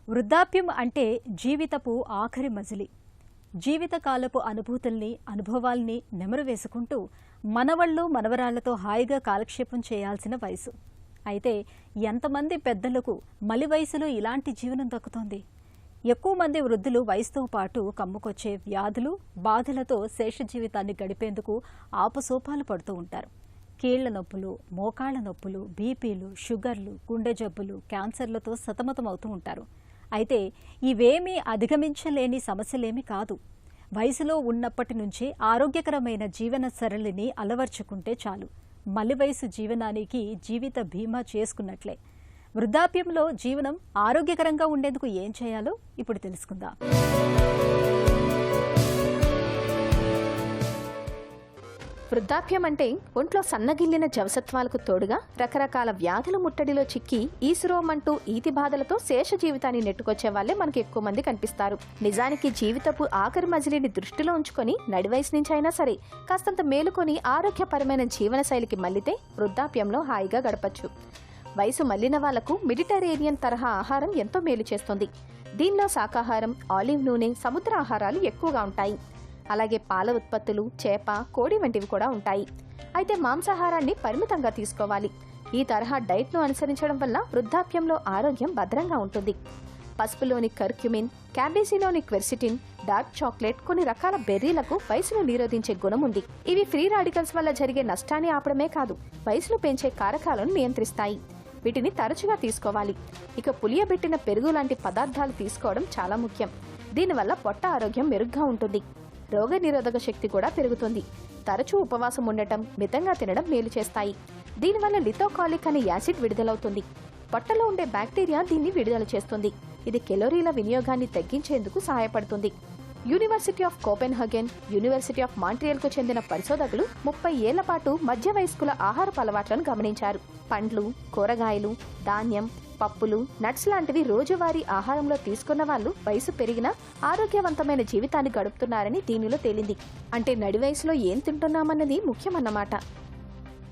వృద్ధాప్యం అంటే జీవితపు ఆఖరి మజిలి. జీవితకాలపు అనుభవాల్ని నెమరు వేసుకుంటూ మనవళ్ళు మనవరాళ్లతో హాయిగా కాలక్షేపం చేయాల్సిన వయసు. అయితే ఎంతమంది పెద్దలకు మలి వయసులో ఇలాంటి జీవనం దక్కుతోంది? ఎక్కువ మంది వృద్ధులు వయసుతో పాటు కమ్ముకొచ్చే వ్యాధులు, బాధలతో శేష జీవితాన్ని గడిపేందుకు ఆపసోపాలు పడుతూ ఉంటారు. కీళ్ల నొప్పులు, మోకాళ్ల నొప్పులు, బీపీలు, షుగర్లు, గుండె జబ్బులు, క్యాన్సర్లతో సతమతమవుతూ ఉంటారు. అయితే ఇవేమీ అధిగమించలేని సమస్యలేమీ కాదు. వయసులో ఉన్నప్పటి నుంచి ఆరోగ్యకరమైన జీవన సరళిని అలవర్చుకుంటే చాలు. మలి వయసు జీవనానికి జీవిత బీమా చేసుకున్నట్లే. వృద్ధాప్యంలో జీవనం ఆరోగ్యకరంగా ఉండేందుకు ఏం చేయాలో ఇప్పుడు తెలుసుకుందాం. వృద్ధాప్యం అంటే ఒంట్లో సన్నగిల్లిన జవసత్వాలకు తోడుగా రకరకాల వ్యాధుల ముట్టడిలో చిక్కి ఈసురోమంటూ ఈతి బాధలతో శేష జీవితాన్ని నెట్టుకొచ్చే వాళ్లే మనకి ఎక్కువ మంది కనిపిస్తారు. నిజానికి జీవితపు ఆఖరి మజిలీని దృష్టిలో ఉంచుకొని నడివయసు నుంచి అయినా సరే కాస్తంత మేలుకొని ఆరోగ్యపరమైన జీవన శైలికి మళ్లితే వృద్ధాప్యంలో హాయిగా గడపచ్చు. వయసు మళ్లిన వాళ్లకు మెడిటరేనియన్ తరహా ఆహారం ఎంతో మేలు చేస్తుంది. దీనిలో శాకాహారం, ఆలివ్ నూనె, సముద్ర ఆహారాలు ఎక్కువగా ఉంటాయి. అలాగే పాల ఉత్పత్తులు, చేప, కోడి వంటివి కూడా ఉంటాయి. అయితే మాంసాహారాన్ని పరిమితంగా తీసుకోవాలి. ఈ తరహా డైట్ను అనుసరించడం వల్ల వృద్ధాప్యంలో ఆరోగ్యం భద్రంగా ఉంటుంది. పసుపులోని కర్క్యుమిన్, క్యాబేజీలోని క్వెర్సిటిన్, డార్క్ చాక్లెట్, కొన్ని రకాల బెర్రీలకు వయసును నిరోధించే గుణం ఉంది. ఇవి ఫ్రీ రాడికల్స్ వల్ల జరిగే నష్టాన్ని ఆపడమే కాదు, వయసును పెంచే కారకాలను నియంత్రిస్తాయి. వీటిని తరచుగా తీసుకోవాలి. ఇక పులియబెట్టిన పెరుగు లాంటి పదార్థాలు తీసుకోవడం చాలా ముఖ్యం. దీనివల్ల పొట్ట ఆరోగ్యం మెరుగ్గా ఉంటుంది. రోగ నిరోధక శక్తి కూడా పెరుగుతుంది. తరచూ ఉపవాసం ఉండటం, మితంగా తినడం మేలు చేస్తాయి. దీనివల్ల లిథోకాలిక్ అనే యాసిడ్ విడుదలవుతుంది. పొట్టలో ఉండే బ్యాక్టీరియా దీన్ని విడుదల చేస్తుంది. ఇది కెలోరీల వినియోగాన్ని తగ్గించేందుకు సహాయపడుతుంది. యూనివర్సిటీ ఆఫ్ కోపెన్హగెన్, యూనివర్సిటీ ఆఫ్ మాంట్రియల్కు చెందిన పరిశోధకులు 30 ఏళ్ల పాటు మధ్య వయస్కుల ఆహారపు అలవాట్లను గమనించారు. పండ్లు, కూరగాయలు, ధాన్యం, పప్పులు, నట్స్ లాంటివి రోజువారీ ఆహారంలో తీసుకున్న వాళ్ళు వయసు పెరిగినా ఆరోగ్యవంతమైన జీవితాన్ని గడుపుతున్నారని దీనిలో తేలింది. అంటే నడి వయసులో ఏం తింటున్నామన్నది ముఖ్యమన్నమాట.